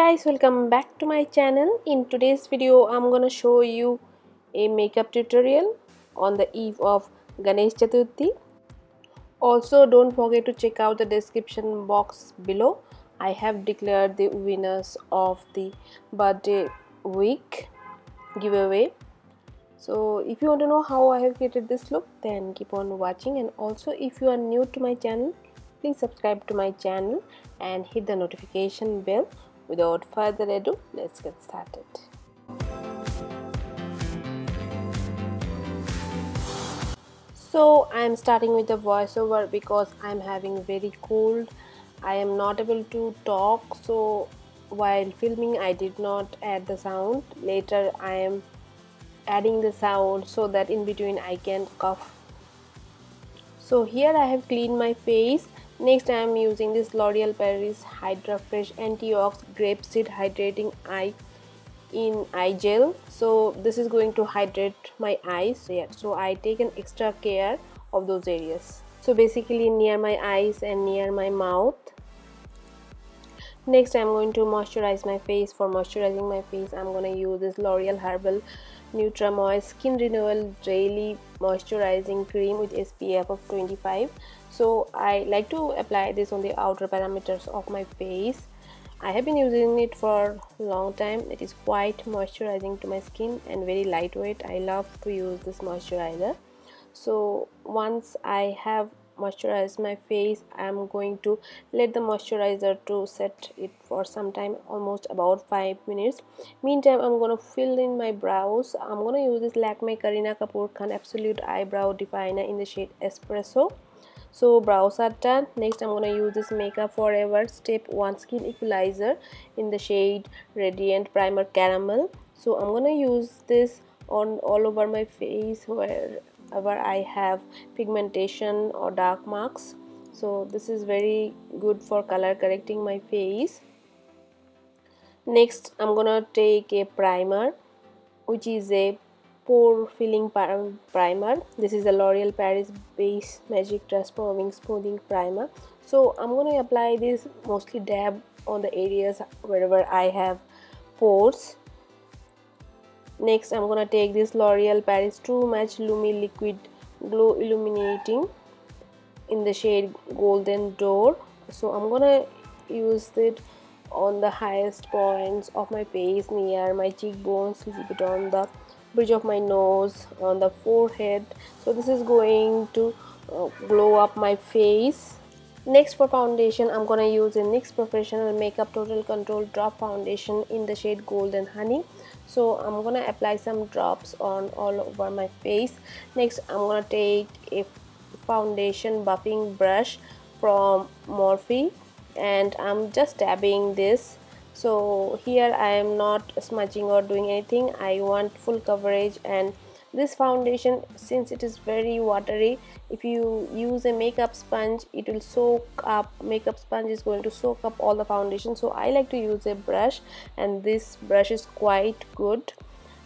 guys, welcome back to my channel. In today's video I'm gonna show you a makeup tutorial on the eve of Ganesh Chaturthi. Also, don't forget to check out the description box below. I have declared the winners of the birthday week giveaway. So if you want to know how I have created this look, then keep on watching. And also, if you are new to my channel, please subscribe to my channel and hit the notification bell. Without further ado, let's get started. So I'm starting with the voiceover because I'm having very cold. I am not able to talk, so while filming I did not add the sound. Later I am adding the sound so that in between I can cough. So here I have cleaned my face. Next I am using this L'Oreal Paris Hydrafresh Antiox Grape Seed Hydrating Eye in eye gel. So this is going to hydrate my eyes. So I take an extra care of those areas. So basically near my eyes and near my mouth. Next I am going to moisturize my face. For moisturizing my face I am going to use this L'Oreal Herbal Nutramoist Skin Renewal Daily Moisturizing Cream with SPF of 25. So I like to apply this on the outer parameters of my face. I have been using it for a long time. It is quite moisturizing to my skin and very lightweight. I love to use this moisturizer. So once I have moisturized my face, I am going to let the moisturizer to set it for some time, almost about 5 minutes. Meantime, I'm going to fill in my brows. I'm going to use this Lakme Kareena Kapoor Absolute Eyebrow Definer in the shade Espresso. So brows are done. Next I'm going to use this Makeup Forever Step 1 Skin Equalizer in the shade Radiant Primer Caramel. So I'm going to use this on all over my face wherever I have pigmentation or dark marks. So this is very good for color correcting my face. Next I'm going to take a primer, which is a pore filling primer. This is a L'Oreal Paris Base Magic Transforming Smoothing Primer. So I'm going to apply this, mostly dab on the areas wherever I have pores. Next I'm going to take this L'Oreal Paris True Match Lumi Liquid Glow Illuminating in the shade Golden Dore. So I'm going to use it on the highest points of my face, near my cheekbones, a little bit on the bridge of my nose, on the forehead. So this is going to glow up my face. Next, for foundation I'm going to use a NYX Professional Makeup Total Control Drop Foundation in the shade Golden Honey. So I'm going to apply some drops on all over my face. Next I'm going to take a foundation buffing brush from Morphe and I'm just dabbing this. So here I am not smudging or doing anything. I want full coverage, and this foundation, since it is very watery, if you use a makeup sponge, it will soak up. Makeup sponge is going to soak up all the foundation. So I like to use a brush, and this brush is quite good.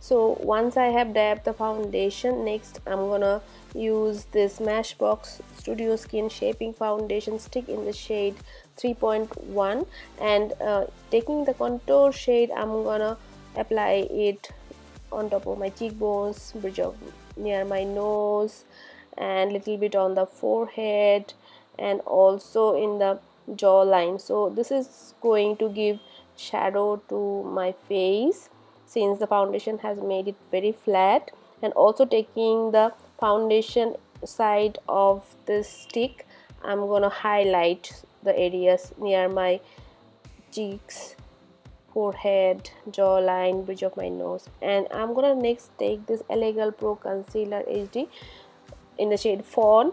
So once I have dabbed the foundation, next I'm gonna use this Smashbox Studio Skin Shaping Foundation Stick in the shade 3.1, and taking the contour shade, I'm gonna apply it on top of my cheekbones, bridge of near my nose, and little bit on the forehead, and also in the jawline. So this is going to give shadow to my face, since the foundation has made it very flat. And also taking the foundation side of this stick, I'm gonna highlight the areas near my cheeks, forehead, jawline, bridge of my nose. And I'm gonna next take this Elegant Pro Concealer HD in the shade Fawn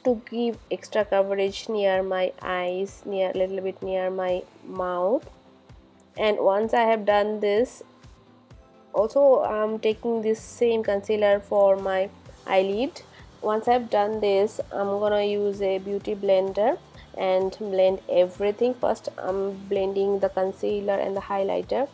to give extra coverage near my eyes, near little bit near my mouth. And once I have done this, also I'm taking this same concealer for my eyelid. Once I've done this, I'm gonna use a beauty blender and blend everything. First I'm blending the concealer and the highlighter.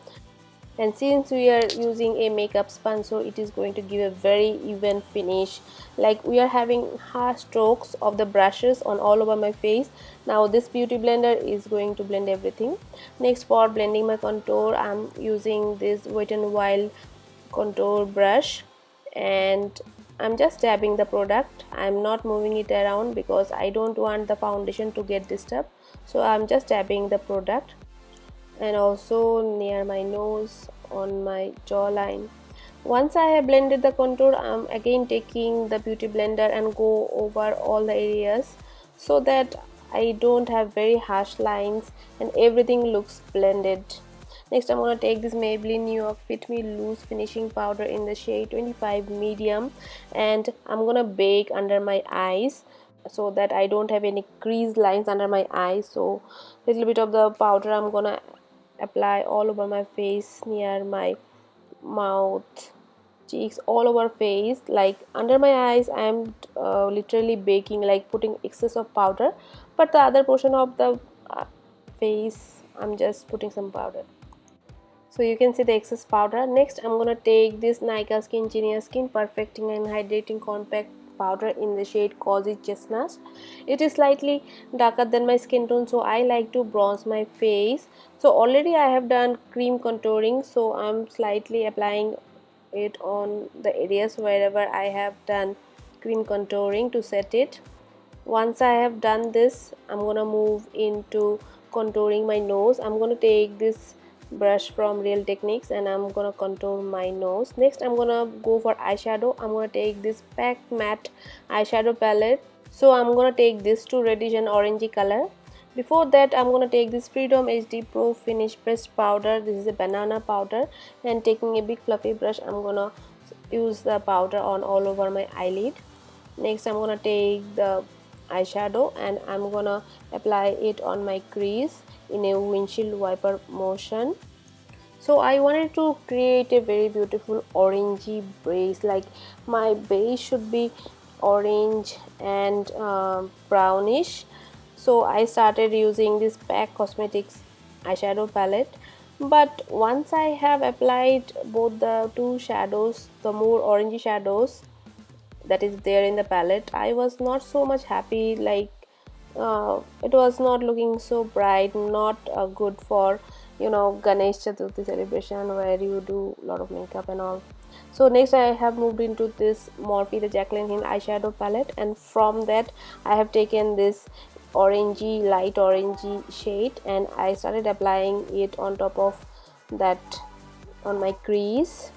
And since we are using a makeup sponge, so it is going to give a very even finish, like we are having harsh strokes of the brushes on all over my face. Now this beauty blender is going to blend everything. Next, for blending my contour, I'm using this Wet n Wild contour brush, and I'm just dabbing the product. I'm not moving it around because I don't want the foundation to get disturbed, so I'm just dabbing the product, and also near my nose, on my jawline. Once I have blended the contour, I'm again taking the beauty blender and go over all the areas so that I don't have very harsh lines and everything looks blended. Next, I'm going to take this Maybelline New York Fit Me Loose Finishing Powder in the shade 25 medium, and I'm going to bake under my eyes so that I don't have any crease lines under my eyes. So little bit of the powder I'm going to apply all over my face, near my mouth, cheeks, all over face. Like under my eyes I am literally baking, like putting excess of powder, but the other portion of the face I'm just putting some powder, so you can see the excess powder. Next, I'm gonna take this Nykaa SKINgenius Skin Perfecting and Hydrating Compact powder in the shade Cozy Chestnut. It is slightly darker than my skin tone, so I like to bronze my face. So already I have done cream contouring, so I'm slightly applying it on the areas wherever I have done cream contouring to set it. Once I have done this, I'm gonna move into contouring my nose. I'm gonna take this brush from Real Techniques and I'm gonna contour my nose. Next, I'm gonna go for eyeshadow. I'm gonna take this PAC matte eyeshadow palette. So I'm gonna take this to reddish and orangey color. Before that, I'm gonna take this Freedom HD Pro Finish Pressed Powder. This is a banana powder, and taking a big fluffy brush, I'm gonna use the powder on all over my eyelid. Next, I'm gonna take the eyeshadow and I'm gonna apply it on my crease in a windshield wiper motion. So I wanted to create a very beautiful orangey base, like my base should be orange and brownish. So I started using this PAC Cosmetics eyeshadow palette, but once I have applied both the two shadows, the more orangey shadows that is there in the palette, I was not so much happy. Like it was not looking so bright, not good for, you know, Ganesh Chaturthi celebration where you do a lot of makeup and all. So next I have moved into this Morphe the Jacqueline Hill eyeshadow palette, and from that I have taken this orangey, light orangey shade, and I started applying it on top of that on my crease.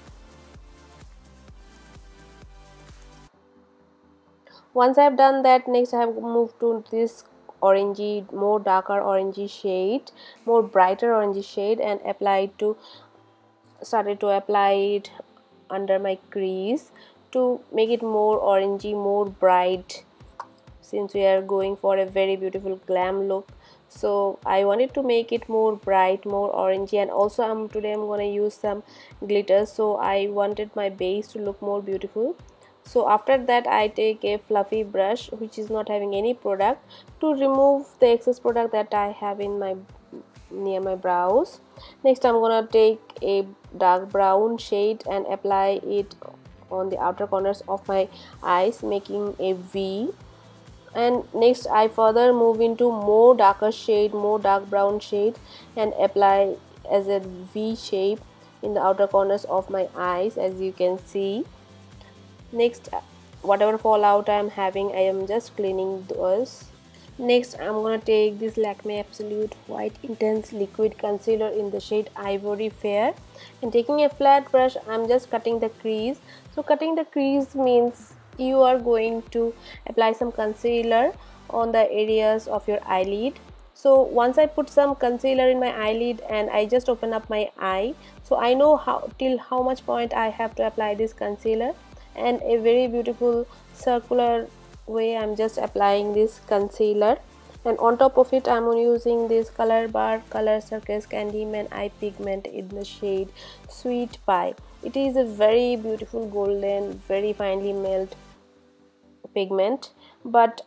Once I have done that, next I have moved to this orangey, more darker orangey shade, more brighter orangey shade, and started to apply it under my crease to make it more orangey, more bright, since we are going for a very beautiful glam look. So I wanted to make it more bright, more orangey, and also today I'm gonna use some glitter, so I wanted my base to look more beautiful. So after that, I take a fluffy brush which is not having any product to remove the excess product that I have in my near my brows. Next, I'm gonna take a dark brown shade and apply it on the outer corners of my eyes, making a V. And next I further move into more darker shade, more dark brown shade, and apply as a V shape in the outer corners of my eyes, as you can see. Next, whatever fallout I am having, I am just cleaning those. Next, I'm gonna take this Lakme Absolute White Intense Liquid Concealer in the shade Ivory Fair, and taking a flat brush, I'm just cutting the crease. So cutting the crease means you are going to apply some concealer on the areas of your eyelid. So once I put some concealer in my eyelid and I just open up my eye, so I know till how much point I have to apply this concealer, and a very beautiful circular way I'm just applying this concealer. And on top of it, I'm using this Color Bar Color Circus Candyman Eye Pigment in the shade Sweet Pie. It is a very beautiful golden, very finely melt pigment, but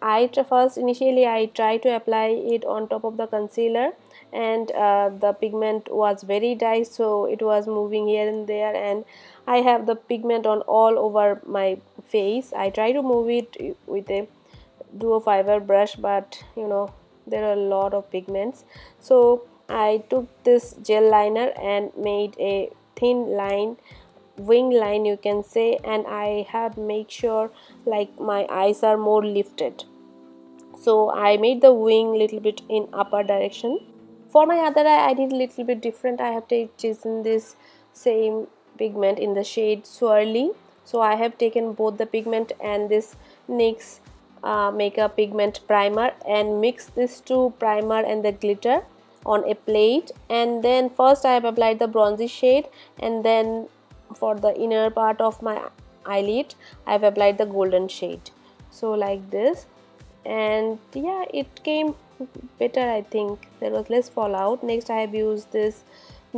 first initially I tried to apply it on top of the concealer, and the pigment was very dry, so it was moving here and there, and I have the pigment on all over my face. I try to move it with a duo fiber brush, but you know, there are a lot of pigments. So I took this gel liner and made a thin line, wing line you can say, and I have made sure like my eyes are more lifted. So I made the wing little bit in upper direction. For my other eye I did a little bit different. I have chosen this same pigment in the shade Swirly. So I have taken both the pigment and this NYX makeup pigment primer and mixed this two primer and the glitter on a plate, and then first I have applied the bronzy shade, and then for the inner part of my eyelid I have applied the golden shade. So like this, and yeah, it came better. I think there was less fallout. Next I have used this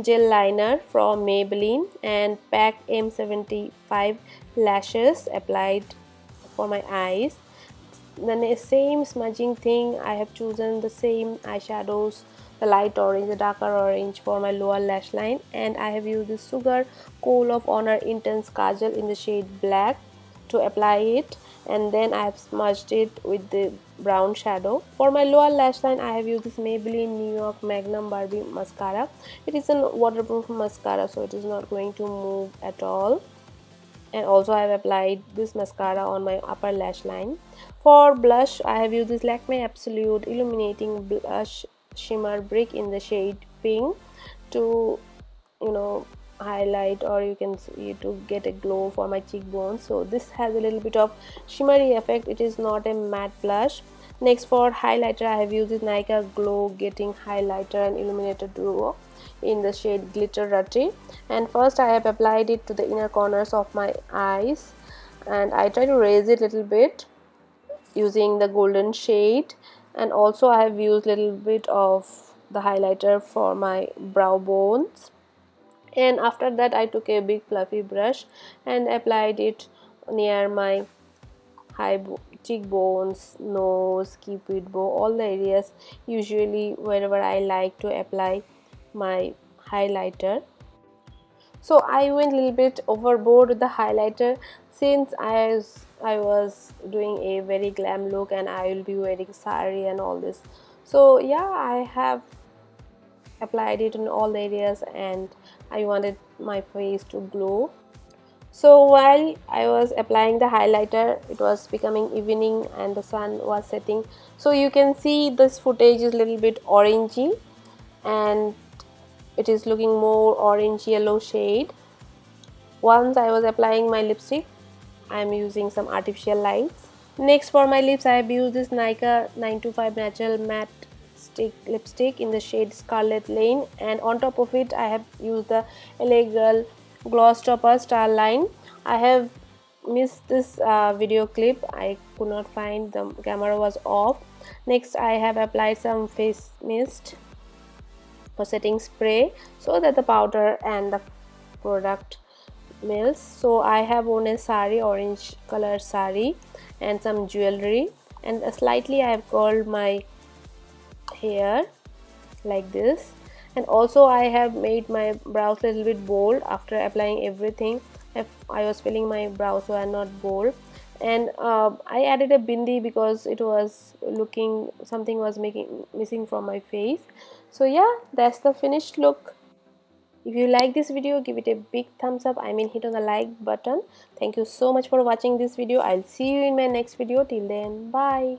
gel liner from Maybelline and PAC M75 lashes applied for my eyes. The same smudging thing, I have chosen the same eyeshadows, the light orange, the darker orange for my lower lash line, and I have used this Sugar Coal of Honor Intense Kajal in the shade black to apply it, and then I have smudged it with the brown shadow. For my lower lash line I have used this Maybelline New York Magnum Barbie mascara. It is a waterproof mascara, so it is not going to move at all. And also I have applied this mascara on my upper lash line. For blush I have used this Lakme Absolute Illuminating Blush Shimmer Brick in the shade Pink to, you know, highlight, or you can see, to get a glow for my cheekbones. So this has a little bit of shimmery effect. It is not a matte blush. Next, for highlighter I have used this Nykaa Glow Getting Highlighter and Illuminator Duo in the shade Glitter Rutty, and first I have applied it to the inner corners of my eyes, and I try to raise it a little bit using the golden shade, and also I have used a little bit of the highlighter for my brow bones. And after that I took a big fluffy brush and applied it near my cheekbones, nose, cupid bow, all the areas usually wherever I like to apply my highlighter. So I went a little bit overboard with the highlighter since I was doing a very glam look and I will be wearing sari and all this. So yeah, I have applied it in all the areas and I wanted my face to glow. So while I was applying the highlighter, it was becoming evening and the sun was setting. So you can see this footage is a little bit orangey and it is looking more orange yellow shade. Once I was applying my lipstick, I am using some artificial lights. Next, for my lips I have used this Nykaa 925 Natural Matte Stick lipstick in the shade Scarlet Lane, and on top of it I have used the LA Girl Gloss Topper Starline. I have missed this video clip. I could not find, the camera was off. Next I have applied some face mist or setting spray so that the powder and the product melts. So I have worn a sari, orange color sari, and some jewelry, and slightly I have curled my hair like this, and also I have made my brows a little bit bold after applying everything. I was filling my brows so are not bold, and I added a bindi because it was looking, something was missing from my face. So yeah, that's the finished look. If you like this video, give it a big thumbs up. I mean, hit on the like button. Thank you so much for watching this video. I'll see you in my next video. Till then, bye.